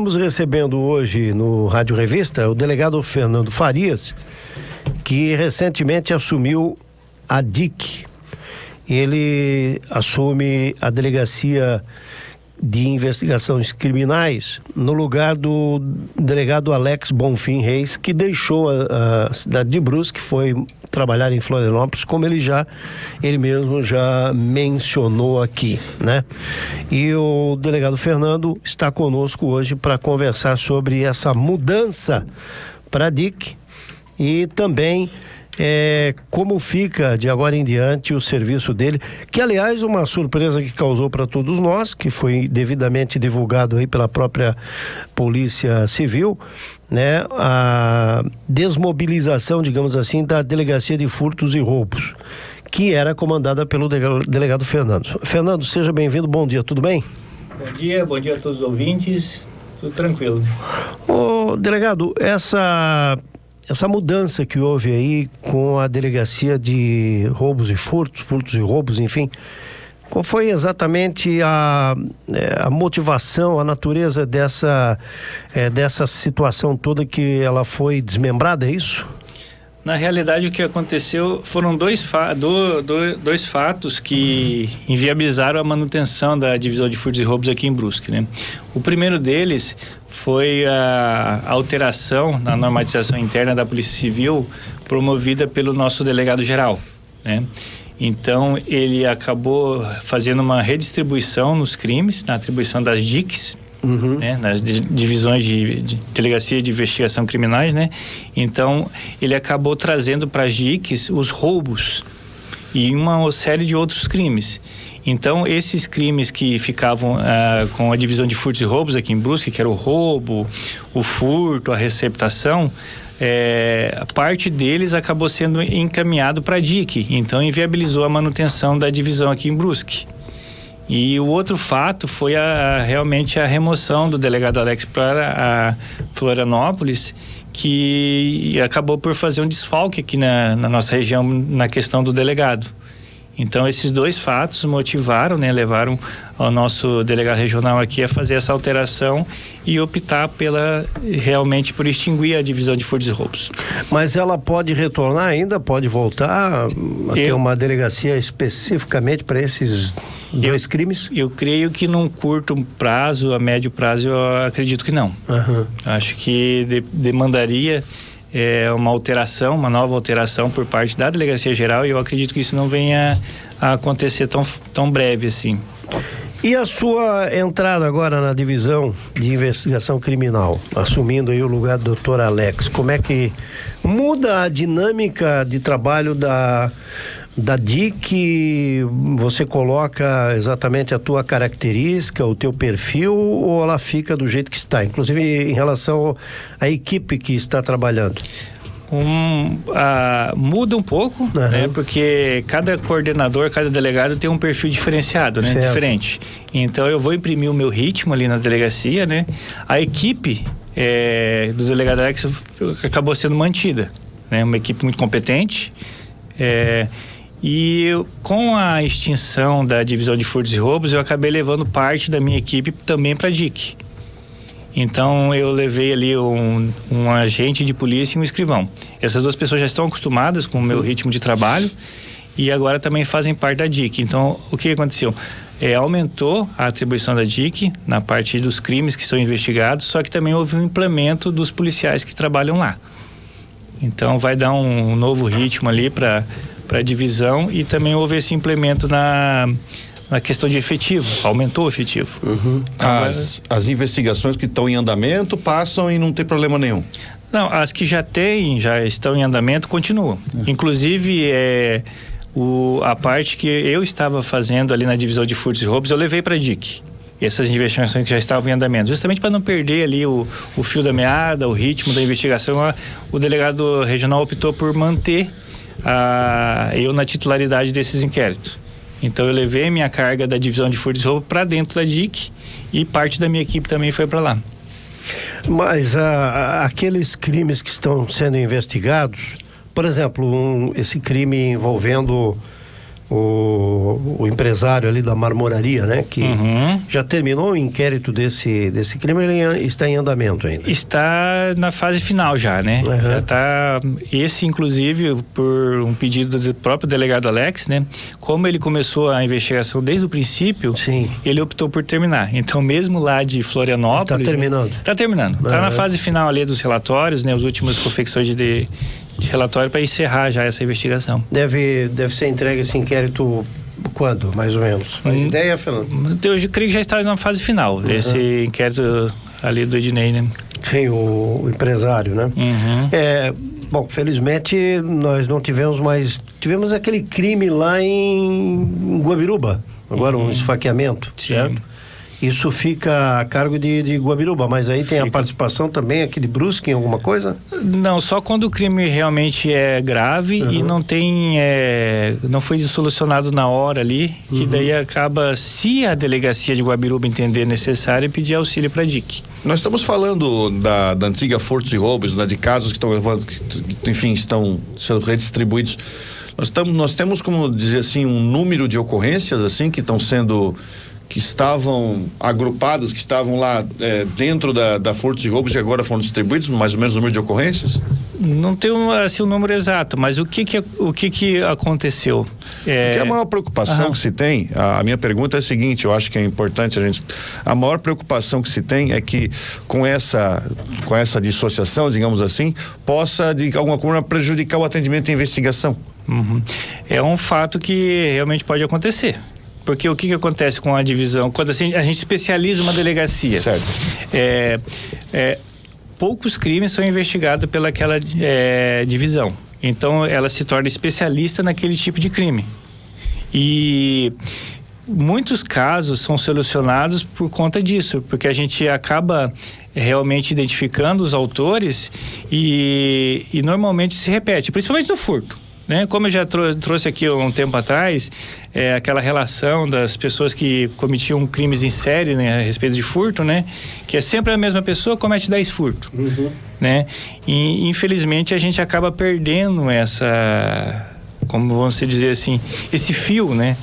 estamos recebendo hoje no Rádio Revista o delegado Fernando Farias, que recentemente assumiu a DIC. Ele assume a Delegacia de Investigações Criminais no lugar do delegado Alex Bonfim Reis, que deixou a cidade de Brusque, foi trabalhar em Florianópolis, como ele mesmo já mencionou aqui, né? E o delegado Fernando está conosco hoje para conversar sobre essa mudança para a DIC e também como fica de agora em diante o serviço dele, que aliás uma surpresa que causou para todos nós, que foi devidamente divulgado aí pela própria Polícia Civil, né? A desmobilização, digamos assim, da Delegacia de Furtos e Roubos, que era comandada pelo delegado Fernando. Fernando, seja bem-vindo, bom dia, tudo bem? Bom dia a todos os ouvintes, tudo tranquilo. Ô, delegado, essa mudança que houve aí com a Delegacia de Roubos e Furtos e Roubos, enfim, qual foi exatamente a motivação, a natureza dessa situação toda, que ela foi desmembrada, é isso? Na realidade, o que aconteceu foram dois fatos que inviabilizaram a manutenção da divisão de furtos e roubos aqui em Brusque, né? O primeiro deles foi a alteração na normatização interna da Polícia Civil promovida pelo nosso delegado-geral, né? Então, ele acabou fazendo uma redistribuição nos crimes, na atribuição das DICs, né, nas divisões de Delegacia de Investigação Criminais, né? Então, ele acabou trazendo para as DICs os roubos e uma série de outros crimes. Então, esses crimes que ficavam com a divisão de furtos e roubos aqui em Brusque, que era o roubo, o furto, a receptação, a parte deles acabou sendo encaminhado para a DIC. Então, inviabilizou a manutenção da divisão aqui em Brusque. E o outro fato foi realmente a remoção do delegado Alex para a Florianópolis, que acabou por fazer um desfalque aqui na nossa região na questão do delegado. Então, esses dois fatos motivaram, né, levaram ao nosso delegado regional aqui a fazer essa alteração e optar realmente por extinguir a divisão de furtos e roubos. Mas ela pode retornar ainda? Pode voltar a ter uma delegacia especificamente para esses dois crimes? Eu creio que num curto prazo, a médio prazo, eu acredito que não. Acho que demandaria uma nova alteração por parte da Delegacia Geral, e eu acredito que isso não venha a acontecer tão breve assim. E a sua entrada agora na divisão de investigação criminal, assumindo aí o lugar do Dr. Alex, como é que muda a dinâmica de trabalho da DIC? Você coloca exatamente a tua característica, o teu perfil, ou ela fica do jeito que está? Inclusive em relação à equipe que está trabalhando. Muda um pouco, né? Porque cada coordenador, cada delegado tem um perfil diferenciado, né? Diferente. Então eu vou imprimir o meu ritmo ali na delegacia, né? A equipe do delegado Alex acabou sendo mantida, né? Uma equipe muito competente, e com a extinção da divisão de furtos e roubos, eu acabei levando parte da minha equipe também para a DIC. Então, eu levei ali um agente de polícia e um escrivão. Essas duas pessoas já estão acostumadas com o meu ritmo de trabalho e agora também fazem parte da DIC. Então, o que aconteceu? Aumentou a atribuição da DIC na parte dos crimes que são investigados, só que também houve um implemento dos policiais que trabalham lá. Então, vai dar um novo ritmo ali para a divisão, e também houve esse implemento na questão de efetivo, aumentou o efetivo. As investigações que estão em andamento passam e não tem problema nenhum? Não, as que já estão em andamento continuam. Inclusive, a parte que eu estava fazendo ali na divisão de furtos e roubos, eu levei para a DIC. E essas investigações que já estavam em andamento, justamente para não perder ali o fio da meada, o ritmo da investigação, o delegado regional optou por manter eu na titularidade desses inquéritos. Então eu levei minha carga da divisão de furtos e roubos para dentro da DIC, e parte da minha equipe também foi para lá. Mas aqueles crimes que estão sendo investigados, por exemplo, esse crime envolvendo o empresário ali da marmoraria, né? Que já terminou o inquérito desse crime, ele está em andamento ainda? Está na fase final já, né? Já está, esse inclusive por um pedido do próprio delegado Alex, né? Como ele começou a investigação desde o princípio, ele optou por terminar. Então mesmo lá de Florianópolis... Está terminando? Está terminando. Está na fase final ali dos relatórios, né? As últimas confecções de relatório para encerrar já essa investigação. Deve ser entregue esse inquérito quando, mais ou menos? Faz ideia, Fernando? Eu creio que já está na fase final, esse inquérito ali do Ednei, né? Sim, o empresário, né? Bom, felizmente nós não tivemos mais... Tivemos aquele crime lá em Guabiruba, agora um esfaqueamento, certo? Isso fica a cargo de Guabiruba, mas aí tem a participação também aqui de Brusque em alguma coisa? Não, só quando o crime realmente é grave e não tem, não foi solucionado na hora ali, que daí acaba, se a delegacia de Guabiruba entender necessário, pedir auxílio para a DIC. Nós estamos falando da antiga Furtos e Roubos, né, de casos que estão sendo redistribuídos. Nós temos, como dizer assim, um número de ocorrências assim que estavam agrupadas, que estavam lá dentro da Furtos e Roubos e agora foram distribuídos, mais ou menos o número de ocorrências? Não tem assim, o número exato, mas o que aconteceu? Porque a maior preocupação que se tem, a minha pergunta é a seguinte, eu acho que é importante a maior preocupação que se tem é que com essa dissociação, digamos assim, possa de alguma forma prejudicar o atendimento e a investigação. É um fato que realmente pode acontecer. Porque o que acontece com a divisão? Quando assim, a gente especializa uma delegacia, certo. Poucos crimes são investigados pelaquela divisão. Então, ela se torna especialista naquele tipo de crime. E muitos casos são solucionados por conta disso, porque a gente acaba realmente identificando os autores e normalmente se repete, principalmente no furto. Né? Como eu já trouxe aqui um tempo atrás, aquela relação das pessoas que cometiam crimes em série, né, a respeito de furto, né? Que é sempre a mesma pessoa comete 10 furtos, né? E infelizmente a gente acaba perdendo essa, como vamos dizer assim, esse fio, né?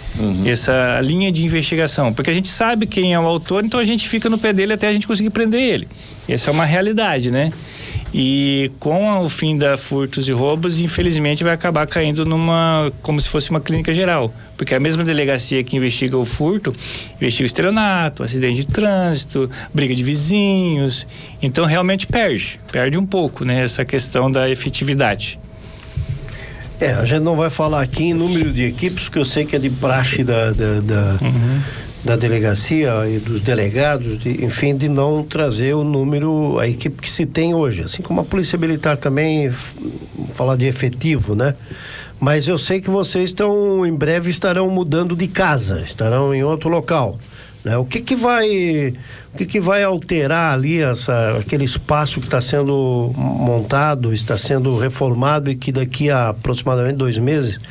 Essa linha de investigação, porque a gente sabe quem é o autor, então a gente fica no pé dele até a gente conseguir prender ele. Essa é uma realidade, né? E com o fim da Furtos e Roubos, infelizmente vai acabar caindo como se fosse uma clínica geral, porque a mesma delegacia que investiga o furto, investiga o estelionato, acidente de trânsito, briga de vizinhos, então realmente perde um pouco, né, essa questão da efetividade. A gente não vai falar aqui em número de equipes, porque eu sei que é de praxe da delegacia e dos delegados, enfim, de não trazer o número, a equipe que se tem hoje, assim como a Polícia Militar também, falar de efetivo, né? Mas eu sei que vocês em breve estarão mudando de casa, estarão em outro local, né? O que vai alterar ali aquele espaço que está sendo montado, está sendo reformado e que daqui a aproximadamente 2 meses,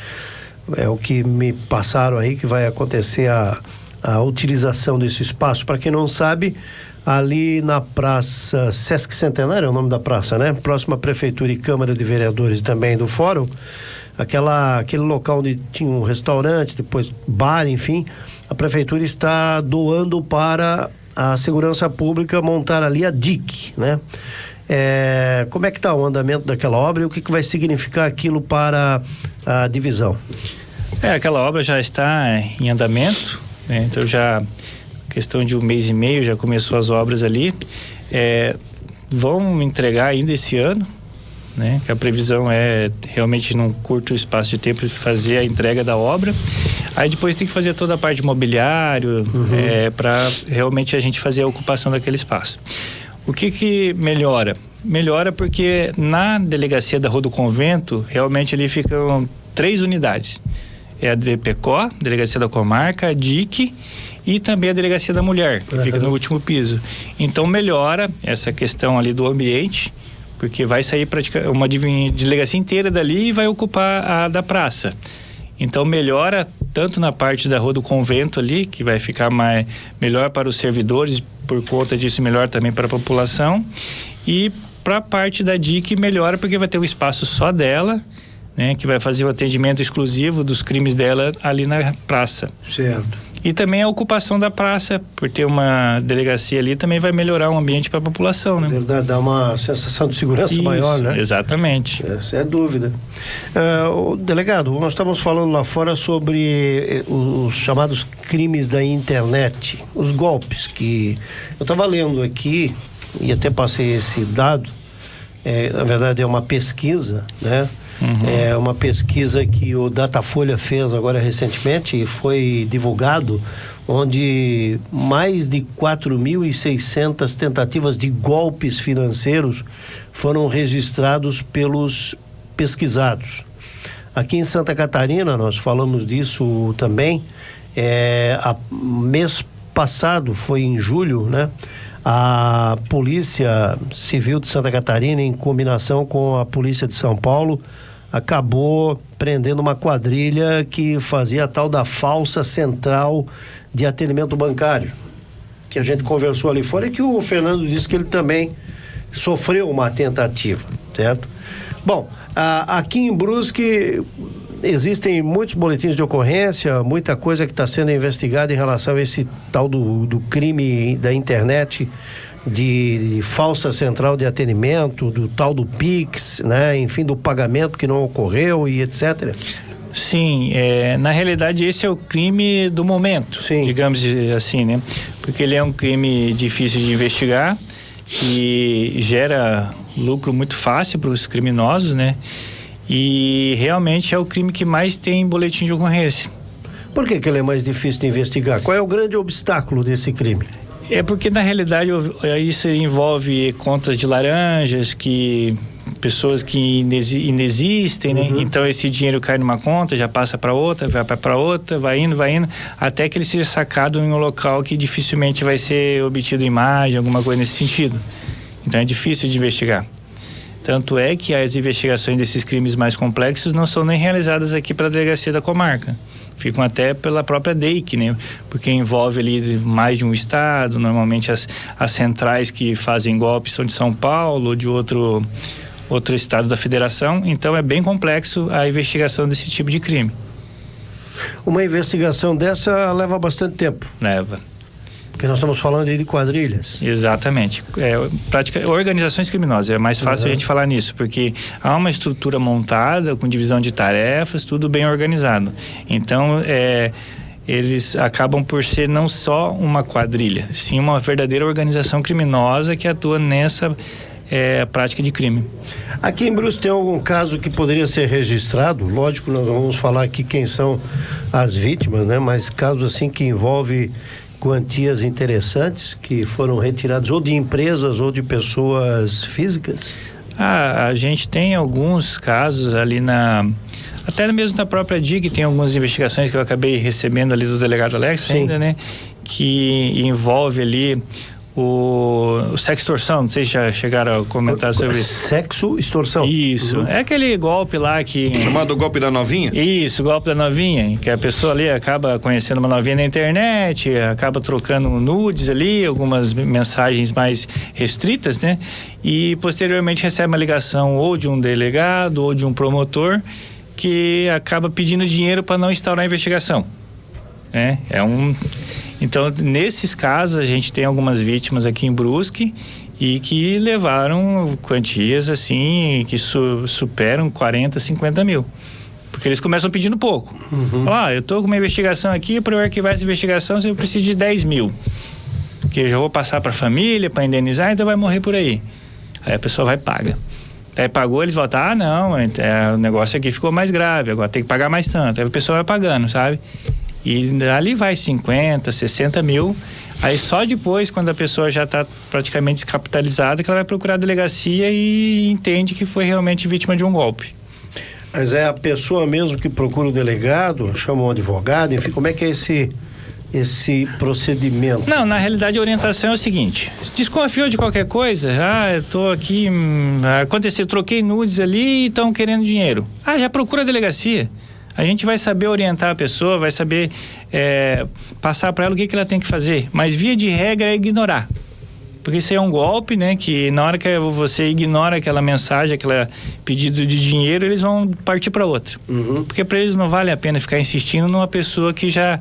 é o que me passaram aí, que vai acontecer a utilização desse espaço? Para quem não sabe, ali na Praça Sesc Centenário, é o nome da praça, né? Próxima à Prefeitura e Câmara de Vereadores também do Fórum, aquele local onde tinha um restaurante, depois bar, enfim, a Prefeitura está doando para a Segurança Pública montar ali a DIC, né? Como é que está o andamento daquela obra e o que vai significar aquilo para a divisão? Aquela obra já está em andamento, né? Então já questão de 1 mês e meio já começou as obras ali, vão entregar ainda esse ano, né? Que a previsão é realmente num curto espaço de tempo fazer a entrega da obra. Aí depois tem que fazer toda a parte de mobiliário, para realmente a gente fazer a ocupação daquele espaço. O que melhora? Melhora porque na delegacia da Rua do Convento realmente ali ficam 3 unidades. É a DPCO, Delegacia da Comarca, a DIC e também a Delegacia da Mulher, que fica no último piso. Então melhora essa questão ali do ambiente, porque vai sair uma delegacia inteira dali e vai ocupar a da praça. Então melhora tanto na parte da Rua do Convento ali, que vai ficar melhor para os servidores, por conta disso melhor também para a população, e para a parte da DIC melhora porque vai ter um espaço só dela, né, que vai fazer o atendimento exclusivo dos crimes dela ali na praça. Certo. E também a ocupação da praça, por ter uma delegacia ali, também vai melhorar o ambiente para a população, né? Verdade, dá uma sensação de segurança maior, né? Exatamente. Essa é a dúvida. Delegado, nós estamos falando lá fora sobre os chamados crimes da internet, os golpes que eu estava lendo aqui e até passei esse dado. Na verdade é uma pesquisa, né? É uma pesquisa que o Datafolha fez agora recentemente e foi divulgado, onde mais de 4.600 tentativas de golpes financeiros foram registrados pelos pesquisados. Aqui em Santa Catarina, nós falamos disso também, mês passado, foi em julho, né? A Polícia Civil de Santa Catarina, em combinação com a Polícia de São Paulo, acabou prendendo uma quadrilha que fazia a tal da falsa central de atendimento bancário, que a gente conversou ali fora, e que o Fernando disse que ele também sofreu uma tentativa, certo? Bom, aqui em Brusque existem muitos boletins de ocorrência, muita coisa que está sendo investigada em relação a esse tal do crime da internet, de falsa central de atendimento, do tal do Pix, né? Enfim, do pagamento que não ocorreu e etc. Sim, na realidade esse é o crime do momento, sim, digamos assim, né? Porque ele é um crime difícil de investigar e gera lucro muito fácil para os criminosos, né? E realmente é o crime que mais tem boletim de ocorrência. Por que ele é mais difícil de investigar? Qual é o grande obstáculo desse crime? É porque na realidade isso envolve contas de laranjas, pessoas que inexistem, né? Então esse dinheiro cai numa conta, já passa para outra, vai para outra, vai indo, até que ele seja sacado em um local que dificilmente vai ser obtido imagem, alguma coisa nesse sentido. Então é difícil de investigar. Tanto é que as investigações desses crimes mais complexos não são nem realizadas aqui pela delegacia da comarca. Ficam até pela própria DEIC, né? Porque envolve ali mais de um estado. Normalmente as centrais que fazem golpes são de São Paulo ou de outro estado da federação. Então é bem complexo a investigação desse tipo de crime. Uma investigação dessa leva bastante tempo. Leva. Porque nós estamos falando aí de quadrilhas. Exatamente. Organizações criminosas. É mais fácil a gente falar nisso, porque há uma estrutura montada, com divisão de tarefas, tudo bem organizado. Então, eles acabam por ser não só uma quadrilha, sim uma verdadeira organização criminosa que atua nessa prática de crime. Aqui em Brusque tem algum caso que poderia ser registrado? Lógico, nós vamos falar aqui quem são as vítimas, né? Mas casos assim que envolve quantias interessantes que foram retiradas ou de empresas ou de pessoas físicas? A gente tem alguns casos ali até mesmo na própria DIG tem algumas investigações que eu acabei recebendo ali do delegado Alex. Sim. Ainda, né? Que envolve ali o sexo extorsão, não sei se já chegaram a comentar sobre isso. Sexo extorsão. Isso, é aquele golpe lá que... Chamado golpe da novinha? Isso, golpe da novinha, que a pessoa ali acaba conhecendo uma novinha na internet, acaba trocando nudes ali, algumas mensagens mais restritas, né? E posteriormente recebe uma ligação ou de um delegado ou de um promotor que acaba pedindo dinheiro para não instaurar a investigação, né? Então, nesses casos, a gente tem algumas vítimas aqui em Brusque e que levaram quantias, assim, que superam 40, 50 mil. Porque eles começam pedindo pouco. Eu tô com uma investigação aqui, para eu arquivar essa investigação, eu preciso de 10 mil. Porque eu já vou passar para a família, para indenizar, então vai morrer por aí. Aí a pessoa vai e paga. Aí pagou, eles voltam, o negócio aqui ficou mais grave, agora tem que pagar mais tanto. Aí a pessoa vai pagando, sabe? E ali vai 50, 60 mil. Aí só depois, quando a pessoa já está praticamente descapitalizada, que ela vai procurar a delegacia e entende que foi realmente vítima de um golpe. Mas é a pessoa mesmo que procura o delegado, chama um advogado, enfim, como é que é esse procedimento? Não, na realidade a orientação é o seguinte: desconfiou de qualquer coisa, eu tô aqui, aconteceu, troquei nudes ali e estão querendo dinheiro. Já procura a delegacia. A gente vai saber orientar a pessoa, vai saber passar para ela o que ela tem que fazer. Mas via de regra é ignorar. Porque isso aí é um golpe, né? Que na hora que você ignora aquela mensagem, aquele pedido de dinheiro, eles vão partir para outra. Porque para eles não vale a pena ficar insistindo numa pessoa que já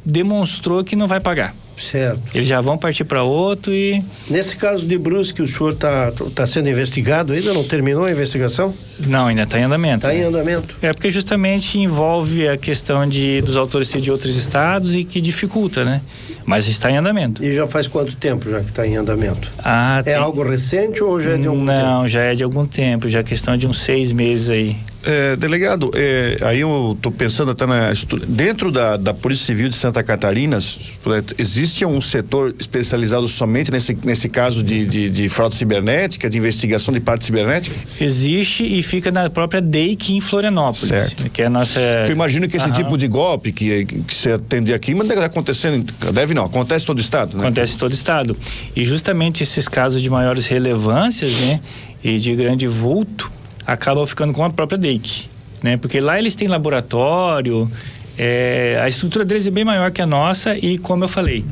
demonstrou que não vai pagar. Certo. Eles já vão partir para outro e... Nesse caso de Brusque, o senhor tá sendo investigado ainda? Não terminou a investigação? Não, ainda está em andamento. Está em andamento. É porque justamente envolve a questão dos autores ser de outros estados e que dificulta, né? Mas está em andamento. E já faz quanto tempo já que está em andamento? É algo recente ou já é de algum tempo? Não, já é de algum tempo, já é questão de uns 6 meses aí. Delegado, aí eu estou pensando até dentro da Polícia Civil de Santa Catarina, existe um setor especializado somente nesse caso de fraude cibernética, de investigação de parte cibernética? Existe e fica na própria DEIC em Florianópolis. Certo. Que é a nossa... Eu imagino que esse tipo de golpe que você atende aqui, mas deve acontecer, acontece em todo estado, né? Acontece em todo estado. E justamente esses casos de maiores relevâncias, né, e de grande vulto, acabam ficando com a própria DEIC, né? Porque lá eles têm laboratório, a estrutura deles é bem maior que a nossa e, como eu falei,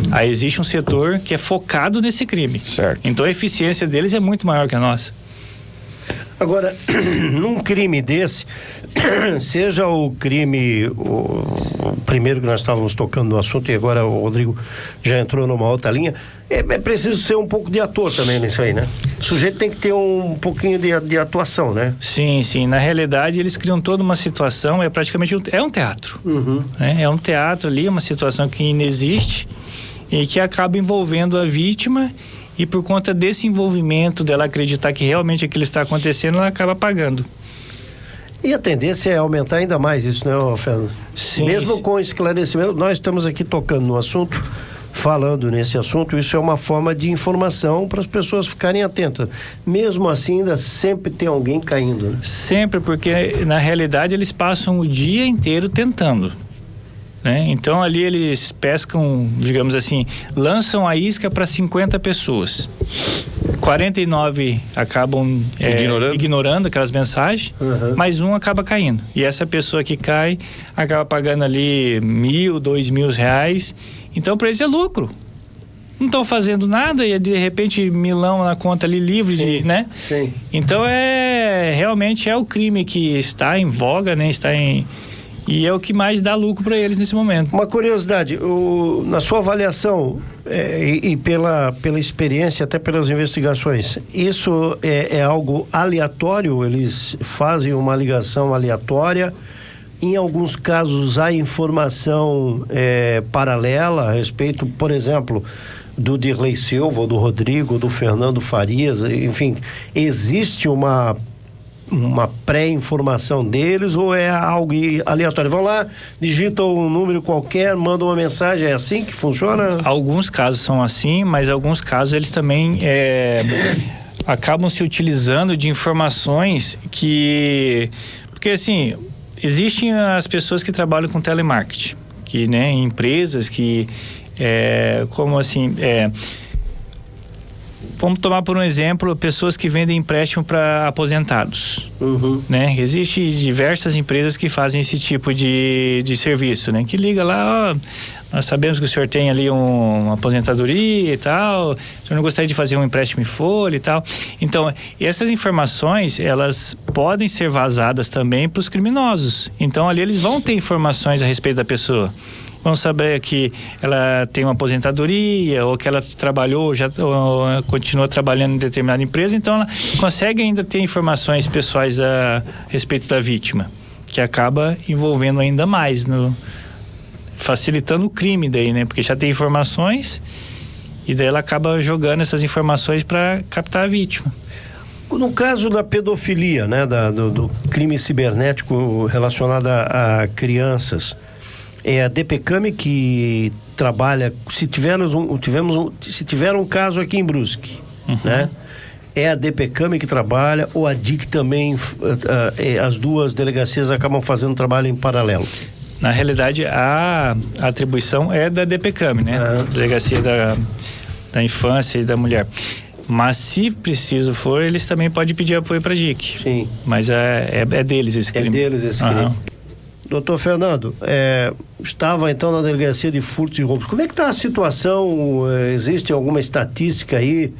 aí existe um setor que é focado nesse crime. Certo. Então a eficiência deles é muito maior que a nossa. Agora, num crime desse, seja o crime, o primeiro que nós estávamos tocando no assunto, e agora o Rodrigo já entrou numa outra linha, é preciso ser um pouco de ator também nisso aí, né? O sujeito tem que ter um pouquinho de atuação, né? Sim, sim. Na realidade, eles criam toda uma situação, praticamente um teatro. Né? É um teatro ali, uma situação que inexiste e que acaba envolvendo a vítima. E por conta desse envolvimento, dela acreditar que realmente aquilo está acontecendo, ela acaba pagando. E a tendência é aumentar ainda mais isso, né, Fernando? Sim. Mesmo com esclarecimento, nós estamos aqui tocando no assunto, falando nesse assunto, isso é uma forma de informação para as pessoas ficarem atentas. Mesmo assim, ainda sempre tem alguém caindo, né? Sempre, porque na realidade eles passam o dia inteiro tentando. Né? Então ali eles pescam, digamos assim, lançam a isca para 50 pessoas. 49 acabam ignorando aquelas mensagens, mas um acaba caindo. E essa pessoa que cai acaba pagando ali R$1.000, R$2.000. Então para eles é lucro. Não estão fazendo nada e de repente milão na conta ali livre, sim, né? Sim. Então realmente é o crime que está em voga, né? E é o que mais dá lucro para eles nesse momento. Uma curiosidade, na sua avaliação e pela experiência, até pelas investigações, isso é algo aleatório? Eles fazem uma ligação aleatória? Em alguns casos há informação paralela a respeito, por exemplo, do Dirley Silva, do Rodrigo, do Fernando Farias, enfim, existe uma pré-informação deles ou é algo aleatório? Vão lá, digitam um número qualquer, mandam uma mensagem, é assim que funciona? Alguns casos são assim, mas alguns casos eles também acabam se utilizando de informações porque assim, existem as pessoas que trabalham com telemarketing, que, né, empresas que como assim, vamos tomar por um exemplo, pessoas que vendem empréstimo para aposentados, né? Existem diversas empresas que fazem esse tipo de serviço, né? Que liga lá, nós sabemos que o senhor tem ali uma aposentadoria e tal, o senhor não gostaria de fazer um empréstimo em folha e tal. Então, essas informações, elas podem ser vazadas também para os criminosos. Então, ali eles vão ter informações a respeito da pessoa. Vão saber que ela tem uma aposentadoria ou que ela trabalhou, ou continua trabalhando em determinada empresa, então ela consegue ainda ter informações pessoais a respeito da vítima, que acaba envolvendo ainda mais, facilitando o crime daí, né? Porque já tem informações e daí ela acaba jogando essas informações para captar a vítima. No caso da pedofilia, né? Do crime cibernético relacionado a crianças, é a DPCAM que trabalha, se tiver um caso aqui em Brusque, né? É a DPCAM que trabalha ou a DIC também, as duas delegacias acabam fazendo trabalho em paralelo? Na realidade, a atribuição é da DPCAM, né? Delegacia da Infância e da Mulher. Mas se preciso for, eles também podem pedir apoio para a DIC. Sim. Mas é deles esse crime. É deles esse crime. Doutor Fernando, estava então na delegacia de furtos e roubos. Como é que está a situação? Existe alguma estatística aí?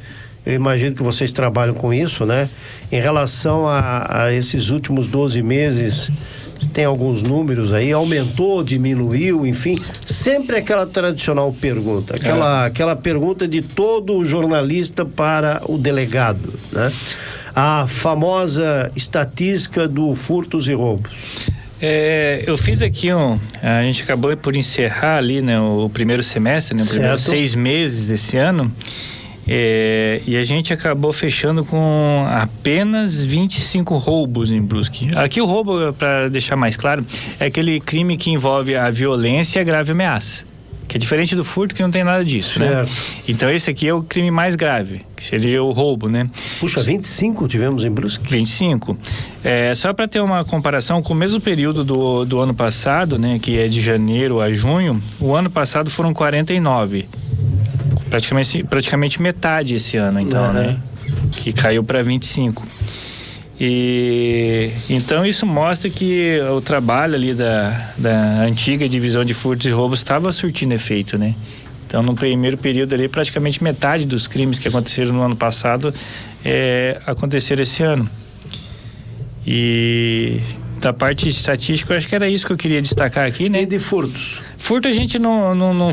Eu imagino que vocês trabalham com isso, né? Em relação a esses últimos 12 meses, tem alguns números aí, aumentou, diminuiu, enfim, sempre aquela tradicional pergunta, aquela pergunta de todo jornalista para o delegado, né? A famosa estatística do furtos e roubos. Eu fiz aqui a gente acabou por encerrar ali, né, o primeiro semestre, né, os primeiros 6 meses desse ano, e a gente acabou fechando com apenas 25 roubos em Brusque. Aqui o roubo, para deixar mais claro, é aquele crime que envolve a violência e a grave ameaça, que é diferente do furto, que não tem nada disso, certo, né? Então esse aqui é o crime mais grave, que seria o roubo, né? Puxa, 25 tivemos em Brusque? 25. Só para ter uma comparação com o mesmo período do ano passado, né, que é de janeiro a junho, o ano passado foram 49. Praticamente metade esse ano, então, né? Que caiu para 25. E então isso mostra que o trabalho ali da antiga divisão de furtos e roubos estava surtindo efeito, né? Então no primeiro período ali, praticamente metade dos crimes que aconteceram no ano passado aconteceram esse ano. E da parte estatística, eu acho que era isso que eu queria destacar aqui, né? E de furtos? Furto a gente não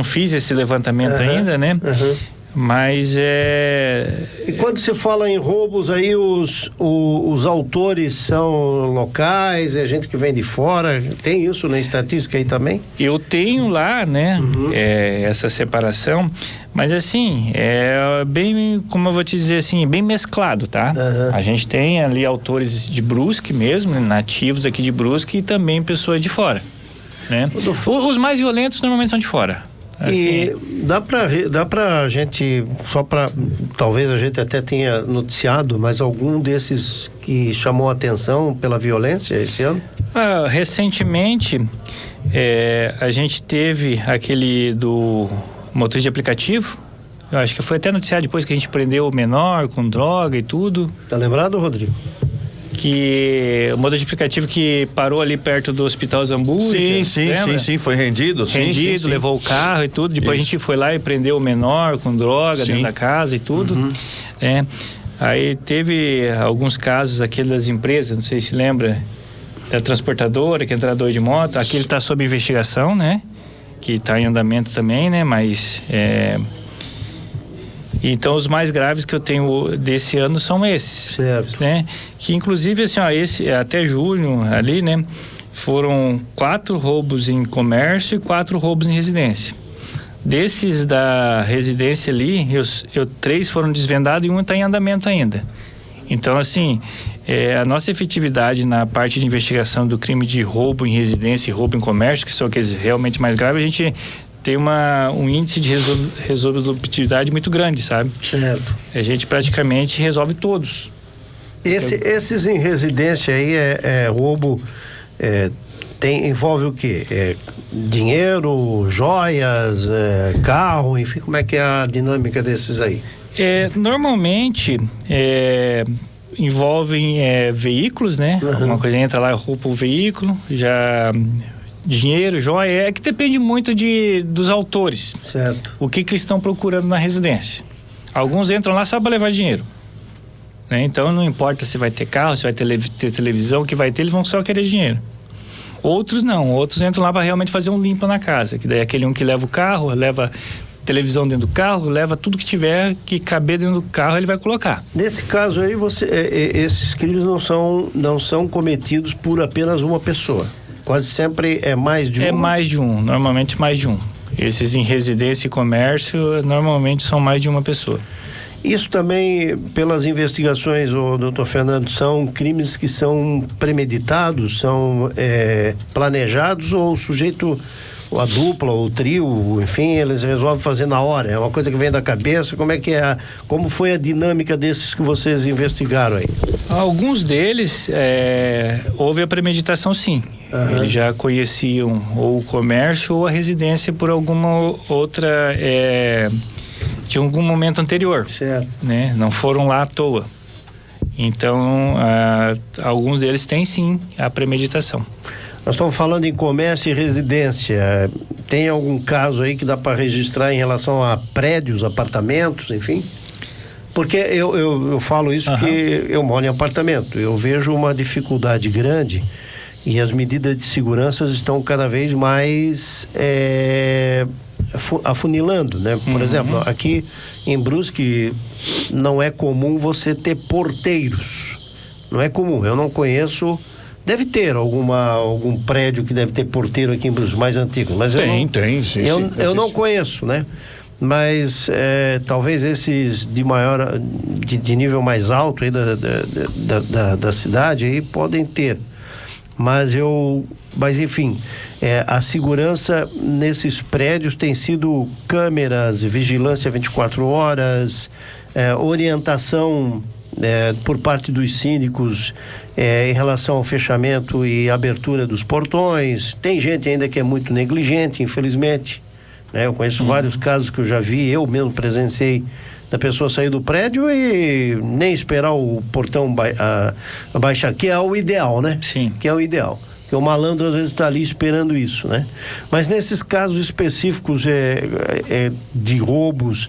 fiz esse levantamento ainda, né? Mas E quando se fala em roubos aí, os autores são locais, é gente que vem de fora, tem isso na estatística aí também? Eu tenho lá, né, essa separação, mas assim, bem, como eu vou te dizer assim, bem mesclado, tá? A gente tem ali autores de Brusque mesmo, nativos aqui de Brusque, e também pessoas de fora, né? Os mais violentos normalmente são de fora. Assim. E dá pra gente, só para talvez a gente até tenha noticiado, mas algum desses que chamou a atenção pela violência esse ano? Recentemente, a gente teve aquele do motorista de aplicativo. Eu acho que foi até noticiado depois que a gente prendeu o menor com droga e tudo. Tá lembrado, Rodrigo? Que o motorista de aplicativo que parou ali perto do Hospital Zambuja. Sim, foi rendido. Rendido, levou o carro e tudo. Depois a gente foi lá e prendeu o menor com droga dentro da casa e tudo. Aí teve alguns casos aqui das empresas, não sei se lembra, da transportadora, que é entrador de moto. Aqui ele está sob investigação, né? Que está em andamento também, né? Mas então os mais graves que eu tenho desse ano são esses, certo, né? Que inclusive assim, esse até julho ali, né, foram 4 roubos em comércio e 4 roubos em residência. Desses da residência ali, 3 foram desvendados e 1 está em andamento ainda. Então assim, a nossa efetividade na parte de investigação do crime de roubo em residência e roubo em comércio, que são aqueles realmente mais graves, a gente tem um índice de resolutividade muito grande, sabe? Certo. A gente praticamente resolve todos. Esses em residência aí roubo, envolve o quê? Dinheiro, joias, carro, enfim, como é que é a dinâmica desses aí? Normalmente envolvem veículos, né? Alguma coisa entra lá, rouba o veículo, já... Dinheiro, joia, que depende muito dos autores. Certo. O que eles estão procurando na residência. Alguns entram lá só para levar dinheiro, né? Então não importa se vai ter carro, se vai ter televisão, o que vai ter, eles vão só querer dinheiro. Outros não, outros entram lá para realmente fazer um limpo na casa, que daí é aquele que leva o carro, leva televisão dentro do carro, leva tudo que tiver que caber dentro do carro, ele vai colocar. Nesse caso aí, esses crimes não são cometidos por apenas uma pessoa. Quase sempre é mais de um? É mais de um, normalmente mais de um. Esses em residência e comércio, normalmente são mais de uma pessoa. Isso também, pelas investigações, doutor Fernando, são crimes que são premeditados, são planejados, ou o sujeito, ou a dupla, ou o trio, enfim, eles resolvem fazer na hora? É uma coisa que vem da cabeça? Como foi a dinâmica desses que vocês investigaram aí? Alguns deles, houve a premeditação, sim. Eles já conheciam ou o comércio ou a residência por alguma outra, de algum momento anterior. Certo. Né? Não foram lá à toa. Então, alguns deles têm sim a premeditação. Nós estamos falando em comércio e residência. Tem algum caso aí que dá para registrar em relação a prédios, apartamentos, enfim? Porque eu falo isso que eu moro em apartamento. Eu vejo uma dificuldade grande e as medidas de segurança estão cada vez mais afunilando, né? Por exemplo, aqui em Brusque não é comum você ter porteiros. Não é comum. Eu não conheço. Deve ter algum prédio que deve ter porteiro aqui em Brusque, mais antigo. Mas tem, sim. Eu não conheço, né? Mas talvez esses de nível mais alto aí da cidade aí podem ter. Mas enfim, a segurança nesses prédios tem sido câmeras, vigilância 24 horas, orientação por parte dos síndicos em relação ao fechamento e abertura dos portões. Tem gente ainda que é muito negligente, infelizmente, né? Eu conheço vários casos que eu já vi, eu mesmo presenciei, da pessoa sair do prédio e nem esperar o portão baixar, que é o ideal, né? Sim. Que é o ideal. Porque o malandro às vezes está ali esperando isso, né? Mas nesses casos específicos de roubos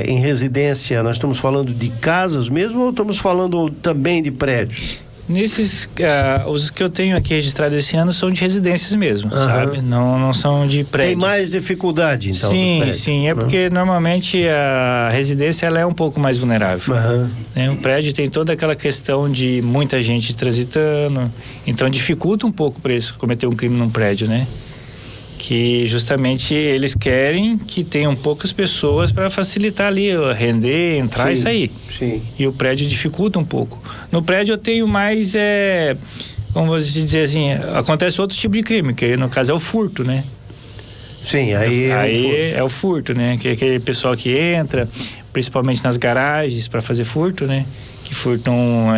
em residência, nós estamos falando de casas mesmo ou estamos falando também de prédios? Os que eu tenho aqui registrados esse ano são de residências mesmo, sabe? Não são de prédio. Tem mais dificuldade, então? Sim. É porque normalmente a residência ela é um pouco mais vulnerável. Né? O prédio tem toda aquela questão de muita gente transitando, então dificulta um pouco para eles cometer um crime num prédio, né? Que justamente eles querem que tenham poucas pessoas para facilitar ali, render, entrar e sair. Sim. E o prédio dificulta um pouco. No prédio eu tenho mais, como você dizer assim, acontece outro tipo de crime, que no caso é o furto, né? Sim, aí é o furto, né? Que é aquele pessoal que entra, principalmente nas garagens para fazer furto, né? Que furtam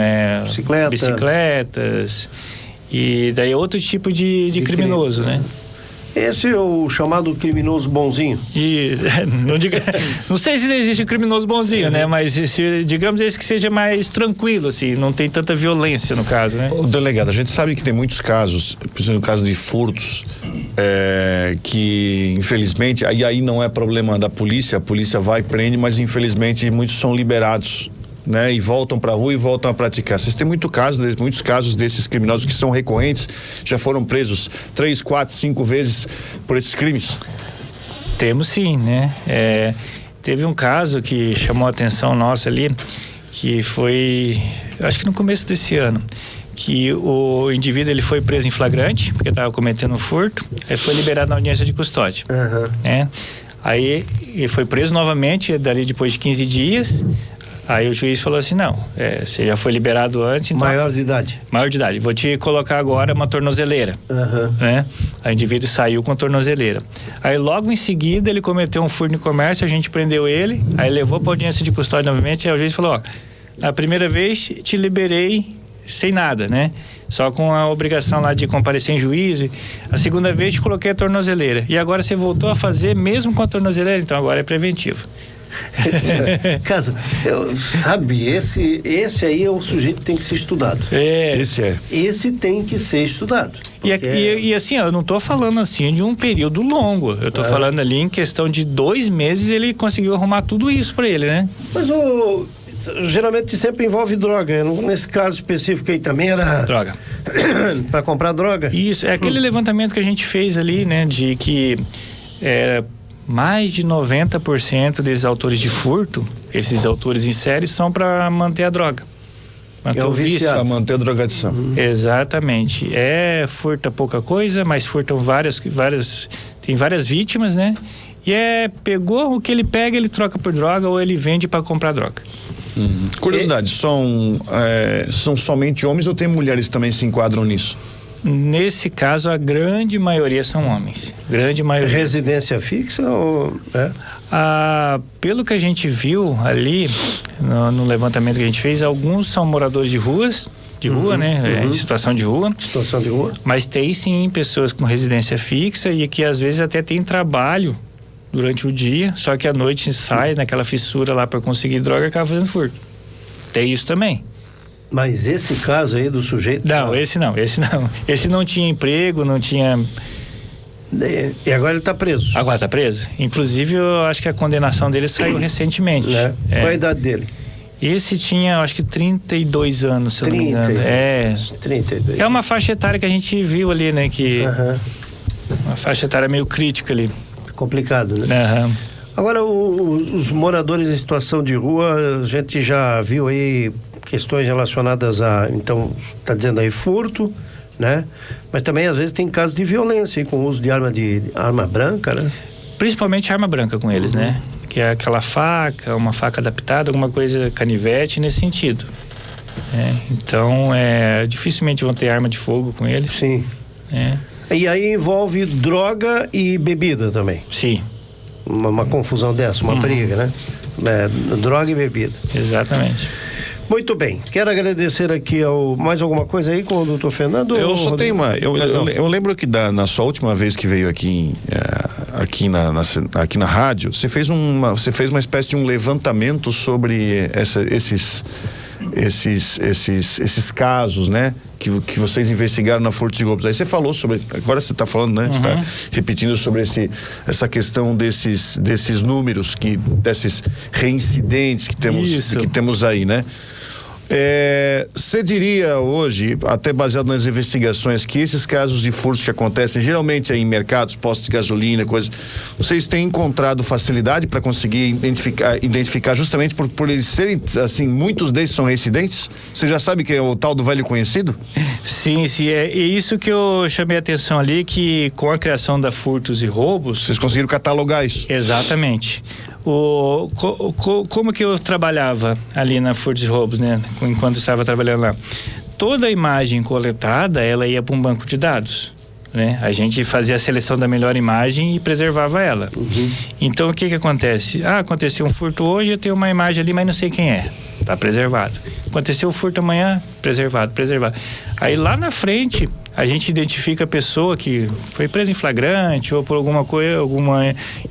bicicletas. E daí é outro tipo de criminoso, né? Esse é o chamado criminoso bonzinho. Não sei se existe um criminoso bonzinho, né? Mas digamos esse que seja mais tranquilo, assim, não tem tanta violência no caso, né? O delegado, a gente sabe que tem muitos casos, principalmente no caso de furtos, que infelizmente, aí não é problema da polícia, a polícia vai e prende, mas infelizmente muitos são liberados, né? E voltam para a rua e voltam a praticar. Vocês têm muitos casos desses criminosos que são recorrentes, já foram presos 3, 4, 5 vezes por esses crimes? Temos sim, né? Teve um caso que chamou a atenção nossa ali, que foi, acho que no começo desse ano, que o indivíduo ele foi preso em flagrante, porque estava cometendo um furto, aí foi liberado na audiência de custódia, né? Aí ele foi preso novamente, dali depois de 15 dias. Aí o juiz falou assim, não, você já foi liberado antes, então... Maior de idade. Vou te colocar agora uma tornozeleira, né? Aí o indivíduo saiu com tornozeleira. Aí logo em seguida ele cometeu um furto no comércio, a gente prendeu ele, aí levou para audiência de custódia novamente, aí o juiz falou, a primeira vez te liberei sem nada, né? Só com a obrigação lá de comparecer em juízo. A segunda vez te coloquei a tornozeleira. E agora você voltou a fazer mesmo com a tornozeleira, então agora é preventivo. Caso, sabe, esse aí é o sujeito que tem que ser estudado. Esse tem que ser estudado. E assim, eu não estou falando assim de um período longo. Eu estou falando ali em questão de 2 meses ele conseguiu arrumar tudo isso para ele, né? Mas geralmente sempre envolve droga. Nesse caso específico aí também era... Droga. Para comprar droga? Isso, é aquele levantamento que a gente fez ali, né? De que... mais de 90% desses autores de furto, esses autores em série, são para manter a droga. Manter o vício. Para manter a drogadição. Exatamente. Furta pouca coisa, mas furtam tem várias vítimas, né? E pegou o que ele pega, ele troca por droga ou ele vende para comprar droga. Curiosidade, são somente homens ou tem mulheres que também se enquadram nisso? Nesse caso, a grande maioria são homens. Grande maioria. Residência fixa ou... Pelo que a gente viu ali, no levantamento que a gente fez, alguns são moradores de rua, né? Em situação de rua. Situação de rua. Mas tem sim pessoas com residência fixa e que às vezes até tem trabalho durante o dia, só que à noite sai naquela fissura lá para conseguir droga e acaba fazendo furto. Tem isso também. Mas esse caso aí do sujeito... Não, esse não. Esse não tinha emprego, não tinha... E agora ele está preso. Agora está preso. Inclusive, eu acho que a condenação dele saiu recentemente. Qual a idade dele? Esse tinha, acho que 32 anos, se eu não me engano. 32. É uma faixa etária que a gente viu ali, né? Que uma faixa etária meio crítica ali. Complicado, né? Agora, os moradores em situação de rua, a gente já viu aí questões relacionadas a, então, está dizendo aí furto, né? Mas também às vezes tem casos de violência aí, com o uso de arma branca, né? Principalmente arma branca com eles, né? Que é aquela faca, uma faca adaptada, alguma coisa, canivete nesse sentido. Então, dificilmente vão ter arma de fogo com eles. Sim. E aí envolve droga e bebida também. Sim. Uma confusão dessa, uma briga, né? Droga e bebida. Exatamente. Muito bem, quero agradecer aqui mais alguma coisa aí com o doutor Fernando? Eu só tenho uma, eu lembro que na sua última vez que veio aqui na rádio, você fez uma espécie de um levantamento sobre esses casos, né? Que vocês investigaram na Furtos e Roubos. Aí você falou sobre, agora você está falando, né? Você está repetindo sobre essa questão desses números, desses reincidentes que temos aí, né? Você diria hoje, até baseado nas investigações, que esses casos de furtos que acontecem geralmente em mercados, postos de gasolina, coisas, vocês têm encontrado facilidade para conseguir identificar justamente por eles serem, assim, muitos deles são reincidentes? Você já sabe que é o tal do velho conhecido? Sim, é isso que eu chamei a atenção ali, que com a criação da Furtos e Roubos... Vocês conseguiram catalogar isso? Exatamente. Como que eu trabalhava ali na Furtos e Roubos, né? Enquanto estava trabalhando lá. Toda a imagem coletada, ela ia para um banco de dados, né? A gente fazia a seleção da melhor imagem e preservava ela. Então, o que acontece? Aconteceu um furto hoje, eu tenho uma imagem ali, mas não sei quem é. Tá preservado. Aconteceu o furto amanhã, preservado. Aí lá na frente, a gente identifica a pessoa que foi presa em flagrante ou por alguma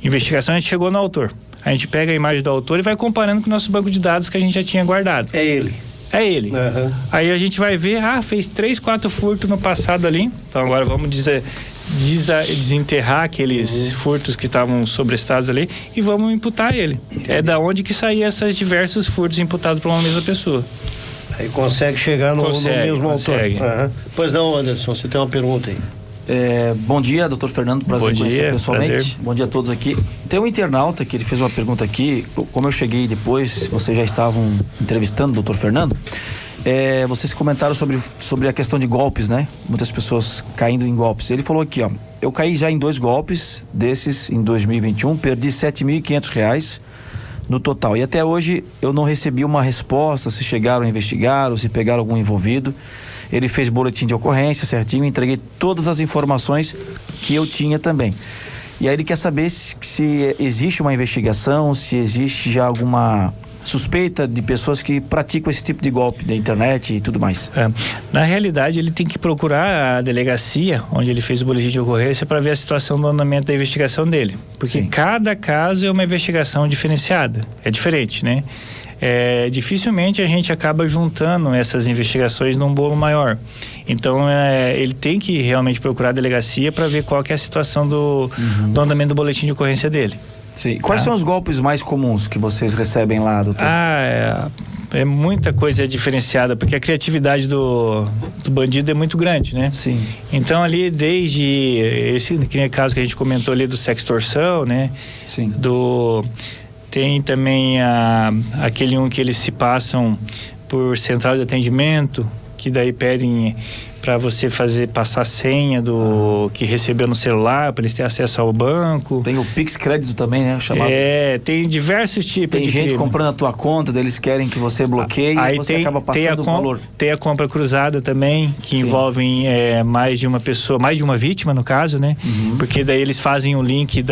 investigação, a gente chegou no autor. A gente pega a imagem do autor e vai comparando com o nosso banco de dados que a gente já tinha guardado. É ele. Aí a gente vai ver, fez 3, 4 furtos no passado ali. Então agora vamos desenterrar aqueles furtos que estavam sobrestados ali e vamos imputar ele. É da onde que saíam esses diversos furtos imputados por uma mesma pessoa. Aí consegue chegar no mesmo autor. Pois não, Anderson, você tem uma pergunta aí. Bom dia, doutor Fernando, prazer conhecer pessoalmente. Prazer. Bom dia a todos aqui. Tem um internauta que ele fez uma pergunta aqui, como eu cheguei depois, vocês já estavam entrevistando o doutor Fernando, vocês comentaram sobre a questão de golpes, né? Muitas pessoas caindo em golpes. Ele falou aqui, eu caí já em 2 golpes desses em 2021, perdi R$7.500 no total. E até hoje eu não recebi uma resposta se chegaram a investigar ou se pegaram algum envolvido. Ele fez boletim de ocorrência certinho, entreguei todas as informações que eu tinha também. E aí ele quer saber se existe uma investigação, se existe já alguma suspeita de pessoas que praticam esse tipo de golpe da internet e tudo mais. Na realidade, ele tem que procurar a delegacia onde ele fez o boletim de ocorrência para ver a situação do andamento da investigação dele. Porque cada caso é uma investigação diferenciada, é diferente, né? Dificilmente a gente acaba juntando essas investigações num bolo maior. Então, ele tem que realmente procurar a delegacia para ver qual que é a situação do andamento do boletim de ocorrência dele. Sim. Quais são os golpes mais comuns que vocês recebem lá, doutor? É muita coisa diferenciada, porque a criatividade do bandido é muito grande, né? Sim. Então, ali, desde esse caso que a gente comentou ali do sextorção, né? Sim. Tem também aquele que eles se passam por central de atendimento, que daí pedem para você passar a senha do que recebeu no celular, para eles terem acesso ao banco. Tem o Pix Crédito também, né? Chamado. Tem diversos tipos de gente crime. Comprando a tua conta, eles querem que você bloqueie e você acaba passando o valor. Tem a compra cruzada também, que envolvem mais de uma pessoa, mais de uma vítima no caso, né? Porque daí eles fazem o link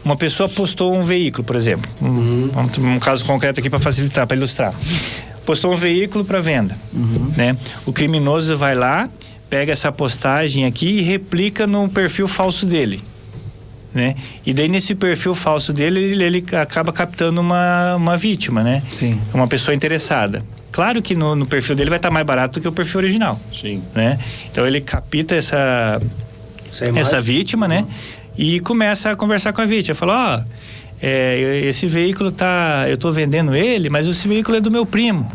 uma pessoa postou um veículo, por exemplo. Um caso concreto aqui para facilitar, para ilustrar. Postou um veículo para venda, né? O criminoso vai lá, pega essa postagem aqui e replica no perfil falso dele, né? E daí nesse perfil falso dele, ele acaba captando uma vítima, né? Sim. Uma pessoa interessada. Claro que no perfil dele vai estar mais barato do que o perfil original. Sim. Né? Então ele capta essa vítima, né? E começa a conversar com a vítima. Fala, esse veículo eu estou vendendo ele, mas esse veículo é do meu primo,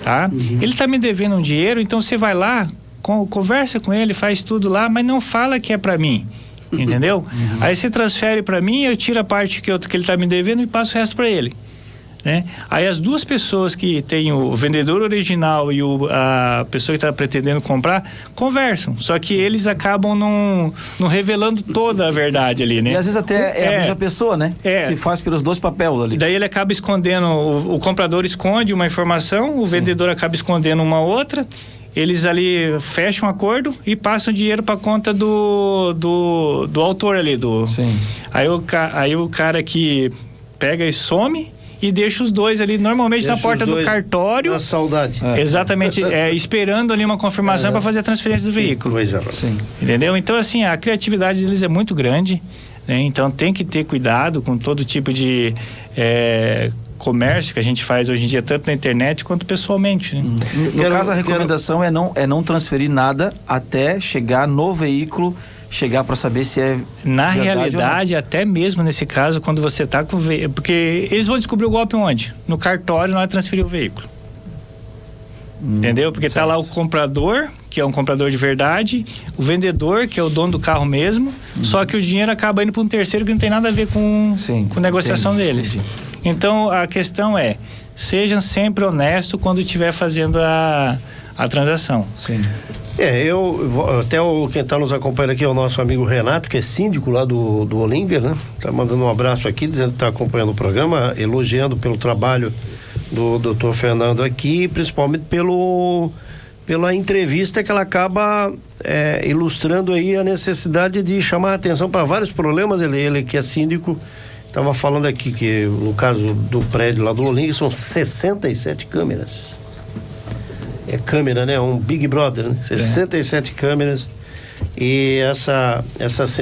tá? Ele está me devendo um dinheiro, então você vai lá, conversa com ele, faz tudo lá, mas não fala que é para mim, entendeu? Aí você transfere para mim, eu tiro a parte que ele está me devendo e passo o resto para ele. Né? Aí as duas pessoas que tem o vendedor original e a pessoa que está pretendendo comprar conversam, só que eles acabam não revelando toda a verdade ali, né? E às vezes até é a mesma pessoa, né? Se faz pelos dois papéis ali. Daí ele acaba escondendo, o comprador esconde uma informação, o vendedor acaba escondendo uma outra, eles ali fecham um acordo e passam o dinheiro para conta do autor ali. Sim. Aí o cara que pega e some e deixa os dois ali, normalmente na porta do cartório. Na saudade. Exatamente, esperando ali uma confirmação para fazer a transferência do veículo. Sim. Entendeu? Então, assim, a criatividade deles é muito grande, né? Então tem que ter cuidado com todo tipo de comércio que a gente faz hoje em dia, tanto na internet quanto pessoalmente, né? No caso, a recomendação é não transferir nada até chegar no veículo, chegar para saber se é na realidade, até mesmo nesse caso, quando você está com o veículo, porque eles vão descobrir o golpe onde? No cartório, na hora de transferir o veículo. Entendeu? Porque está lá o comprador, que é um comprador de verdade, o vendedor, que é o dono do carro mesmo, só que o dinheiro acaba indo para um terceiro que não tem nada a ver com negociação deles. Então, a questão sejam sempre honestos quando estiver fazendo a transação. Sim. Quem está nos acompanhando aqui é o nosso amigo Renato, que é síndico lá do Olímpia, né? Tá mandando um abraço aqui, dizendo que está acompanhando o programa, elogiando pelo trabalho do Dr. Fernando aqui, principalmente pela entrevista que ela acaba ilustrando aí a necessidade de chamar a atenção para vários problemas. Ele que é síndico, estava falando aqui que no caso do prédio lá do Olímpia são 67 câmeras. Câmera, né? Um Big Brother, né? 67 câmeras e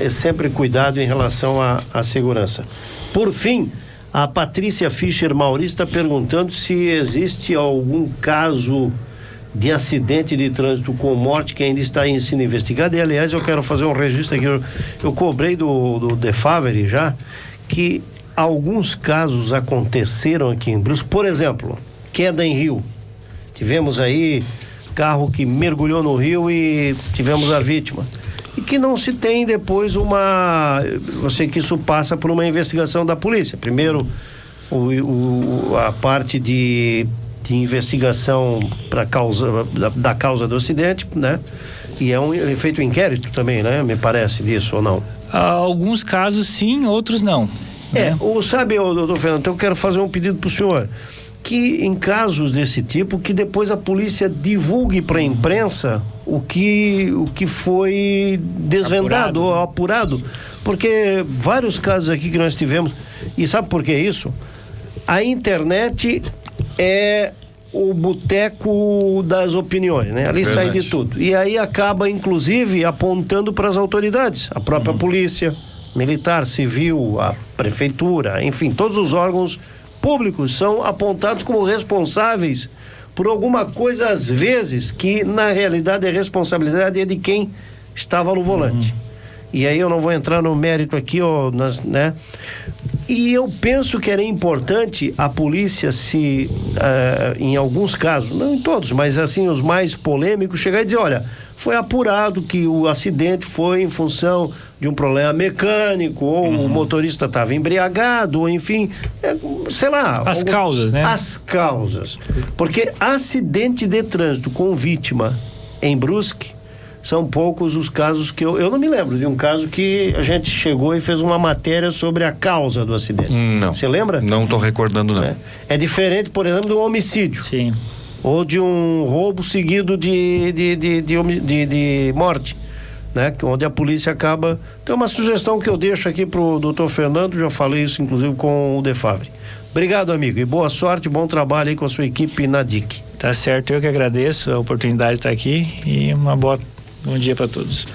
sempre cuidado em relação à segurança. Por fim, a Patrícia Fischer Mauri está perguntando se existe algum caso de acidente de trânsito com morte que ainda está sendo investigado. E aliás, eu quero fazer um registro aqui, eu cobrei do Defavre já, que alguns casos aconteceram aqui em Brusque. Por exemplo, queda em rio. Tivemos aí carro que mergulhou no rio e tivemos a vítima. E que não se tem depois eu sei que isso passa por uma investigação da polícia. Primeiro, a parte de investigação da causa do acidente, né? E é feito um inquérito também, né? Me parece disso, ou não? Alguns casos sim, outros não. Né? Sabe, doutor Fernando, então eu quero fazer um pedido para o senhor. Que em casos desse tipo, que depois a polícia divulgue para a imprensa o que foi desvendado ou apurado, porque vários casos aqui que nós tivemos, e sabe por que isso? A internet é o boteco das opiniões, né? Ali sai de tudo, e aí acaba inclusive apontando para as autoridades, a própria polícia militar, civil, a prefeitura, enfim, todos os órgãos públicos são apontados como responsáveis por alguma coisa, às vezes, que na realidade a responsabilidade é de quem estava no volante. E aí eu não vou entrar no mérito aqui, né? E eu penso que era importante a polícia em alguns casos, não em todos, mas assim, os mais polêmicos, chegar e dizer, olha, foi apurado que o acidente foi em função de um problema mecânico, ou o motorista estava embriagado, ou enfim, sei lá. As causas, né? As causas. Porque acidente de trânsito com vítima em Brusque, são poucos os casos que eu não me lembro de um caso que a gente chegou e fez uma matéria sobre a causa do acidente. Não. Você lembra? Não estou recordando, não. É diferente, por exemplo, de um homicídio. Sim. Ou de um roubo seguido de morte, né? Onde a polícia acaba... Então, uma sugestão que eu deixo aqui pro doutor Fernando, já falei isso inclusive com o Defavre. Obrigado, amigo, e boa sorte, bom trabalho aí com a sua equipe na DIC. Tá certo, eu que agradeço a oportunidade de estar aqui e bom dia para todos.